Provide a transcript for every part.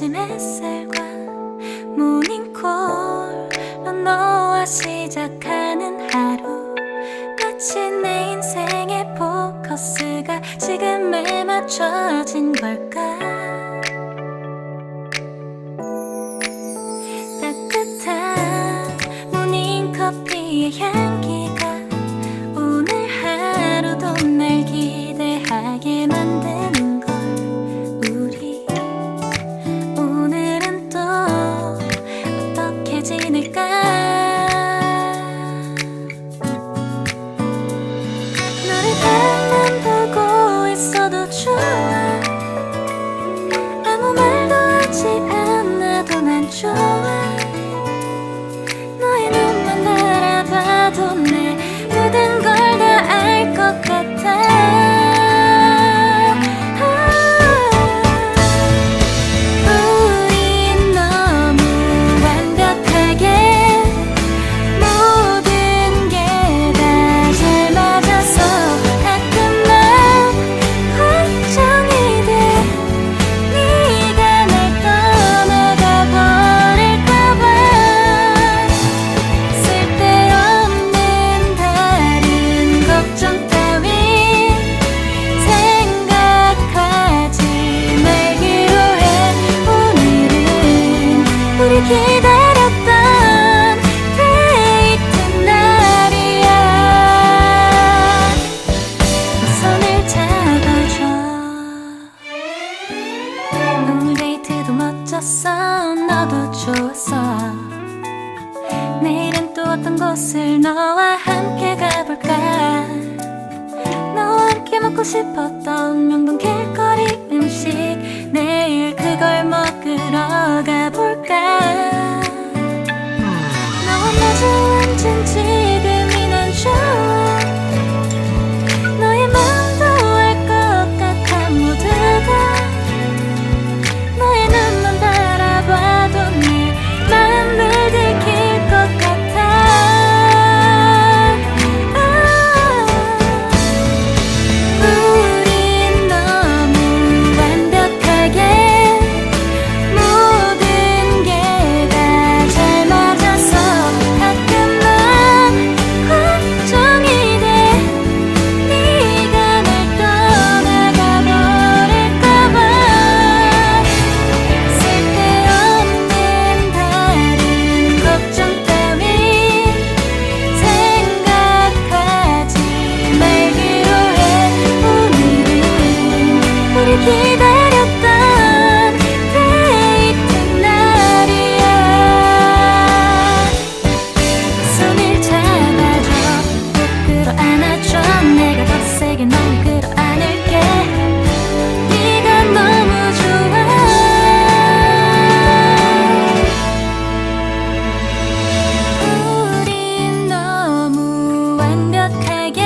아침 햇살과 모닝콜로 너와 시작하는 하루, 마치 내 인생의 포커스가 지금에 맞춰진 걸까. 따뜻한 모닝커피의 향기가 오늘 하루도 날 기대하게 만드는 걸. 우리 오늘은 또 어떻게 지낼까. 너를 밤만 보고 있어도 좋아. 아무 말도 하지 않아도 난 좋아. 너의 눈만 바라봐도 내 모든 걸 다 알 것 같아. 우린 너무 완벽하게 모든 게 다 잘 맞아서 가끔 난 걱정이 돼. 네가 날 떠나가 버릴까봐. 쓸데없는 다른 걱정 따윈 생각하지 말기로 해. 오늘은 우리 기다렸던 데이트 날이야. 손을 잡아줘. 오늘 데이트도 멋졌어. 너도 좋았어. 내일은 또 어떤 곳을 너와 함께 가볼까. 너와 함께 먹고 싶었던 명동 길거리 음식, 내일 그걸 먹으러 가볼까. 너와 마주 앉은 지금이 난 좋아. 너의 마음도 알 것 같아. 모두 다 너의 눈만 바라봐도 내 마음을 들킬 것 같아. 우린 너무 완벽하게 모든 게 다 잘 맞아서 가끔 난 걱정이 돼. 네가 날 떠나가 버릴까봐. 쓸데없는 다른 걱정 따윈 생각하지 말기로 해. 오늘은 우리 기다렸던 데이트 날이야. 손을 잡아줘. 꼭 끌어안아줘. 내가 더 세게 널 끌어안을게. 네가 너무 좋아. 우린 너무 완벽하게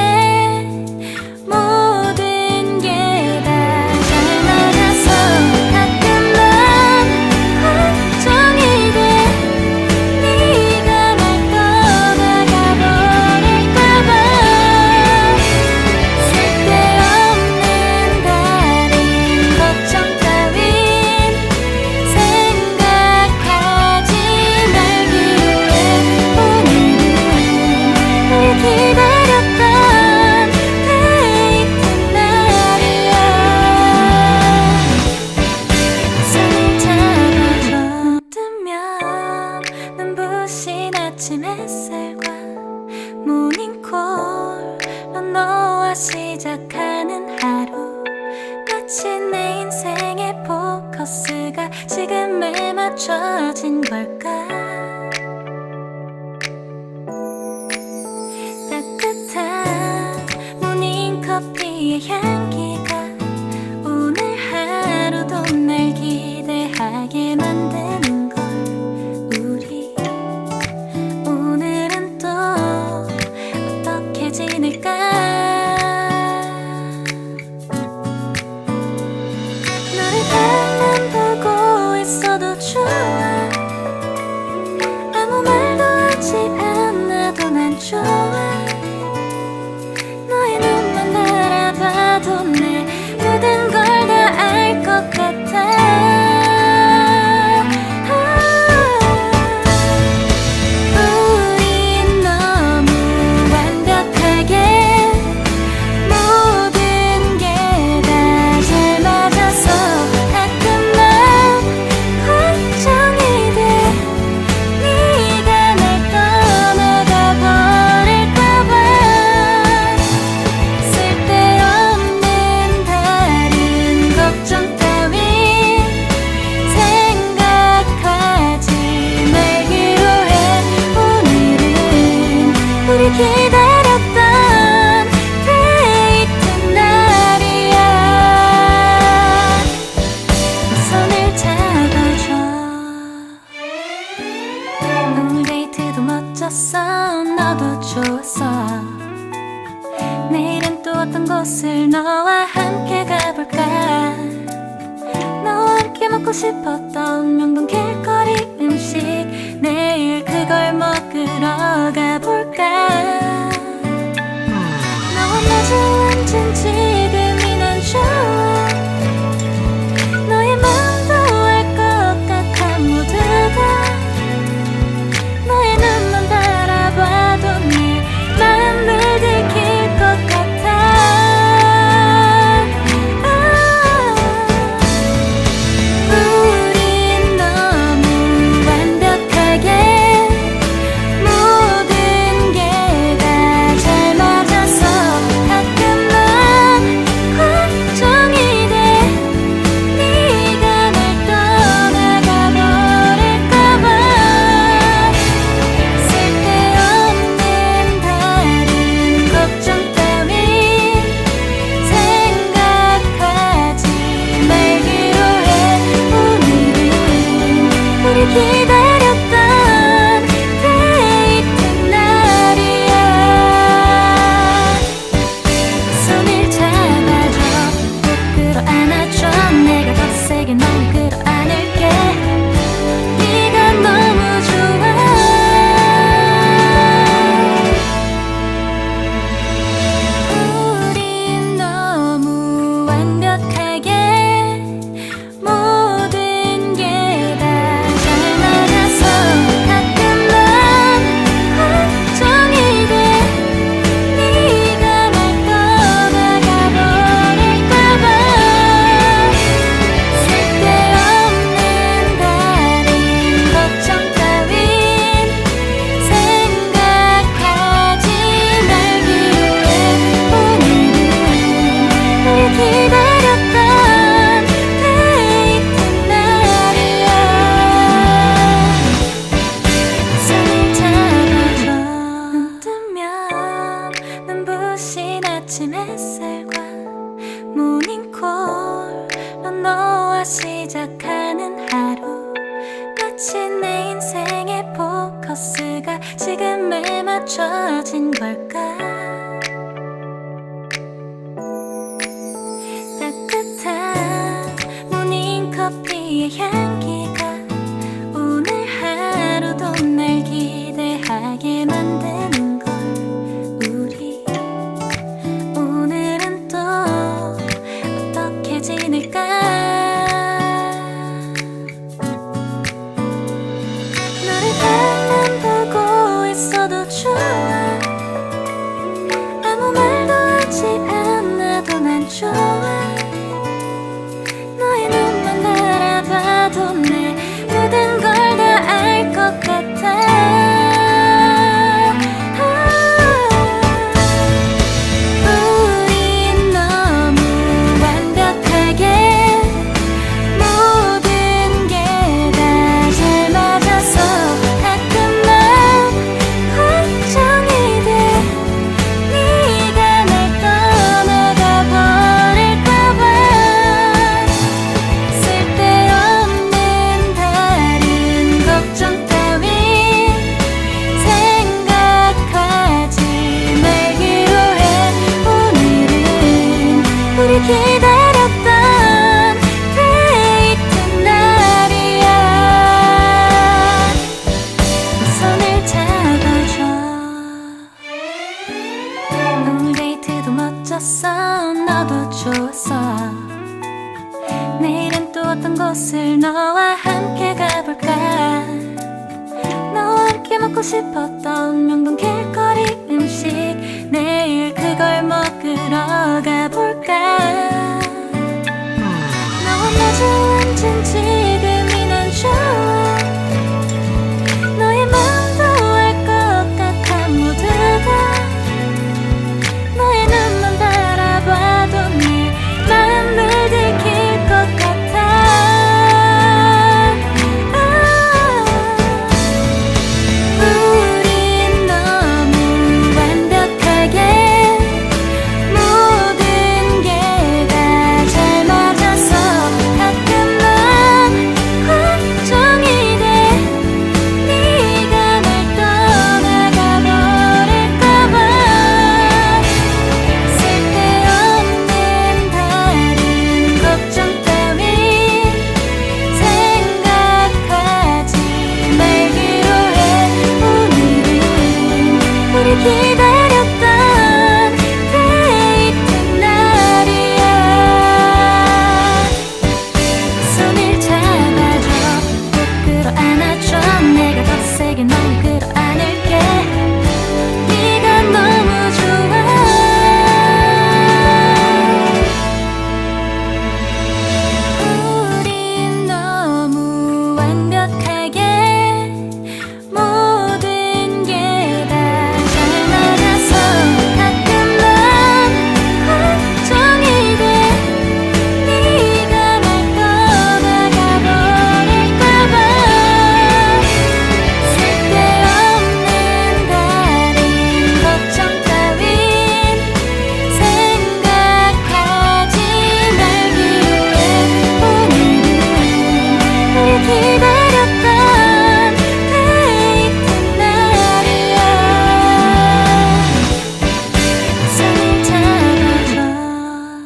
모든 게 다 잘 맞아서 가끔 난 걱정이 돼. 네가 날 떠나가 버릴까봐. 쓸데없는 다른 걱정 따윈 생각하지 말기로 해. 오늘은 우리 기다렸던 데이트 날이야. 손을 잡아줘. 뜨면 눈부신 아침 햇살과 모닝콜로 너와 시작하는 하루, 마치 내 인생의 포커스가 지금에 맞춰진 걸까. 따뜻한 모닝커피의 향기가 오늘 하루도 날 기대하게 만드는 걸. 우리 오늘은 또 어떻게 지낼까. 너를 밤만 보고 있어도 좋아. 아무 말도 하지 않아도 난 좋아. 너의 눈만 바라봐도 내 싶었던 명동 길거리 음식 내일 그걸 먹으러 가볼까. 너와 마주 앉은 지금이 난 좋아. 너의 마음도 알 것 같아. 모두가 너의 눈만 바라봐도 내 마음을 들킬 것 같아. 우린 너무 완벽하게 모든 게 다 잘 맞아서 가끔만 걱정이 돼. 네가 날 떠나가 버릴까봐. 쓸데없는 다른 걱정 따윈 생각하지 말기로 해. 오늘은 우리 기다렸던 데이트 날이야. 손을 잡아줘, 꼭 끌어안아줘. 내가 더 세게 널 끌어안을게. 네가 너무 좋아. 우린 너무 완벽하게 모든 게 다 잘 맞아서 가끔만 걱정이 돼. 네가 날 떠나가 버릴까봐. 쓸데없는 다른 걱정 따윈 생각하지 말기로 해. 오늘은 우리 기다렸던 데이트 날이야. 손을 잡아줘. 눈 뜨면 눈부신 아침 햇살과 모닝콜로 너와 시작하는 하루. 마치 내 인생의 포커스가 지금에 맞춰진 걸까. 따뜻한 모닝커피의 향기가 오늘 하루도 날 기대하게 만드는 걸. 우리 오늘은 또 어떻게 지낼까. 너를 바라만 보고 있어도 좋아. 아무 말도 하지 않아도 난 좋아. 너의 눈만 바라봐도 내 모든 걸 다 알 것 같아. 우린 너무 완벽하게 모든 게 다 잘 맞아서 가끔만 걱정이 돼. 네가 날 떠나가 버릴까봐. 쓸데없는 다른 걱정 따윈 생각하지 말기로 해. 오늘은 우리 기다렸던 데이트 날이야. 손을 잡아줘. 오늘 데이트도 멋졌어. 너도 좋았어. 내일은 또 어떤 곳을 너와 함께 가볼까. 너와 함께 먹고 싶었던 명동 길거리 음식 내일 그걸 먹으러 가볼까. 너와 마주 앉은 지금이 난 좋아. 너의 마음도 알 것 같아. 모두가 너의 눈만 바라봐도 내 마음을 들킬 것 같아. 우린 너무 완벽하게 모든 게 다 기대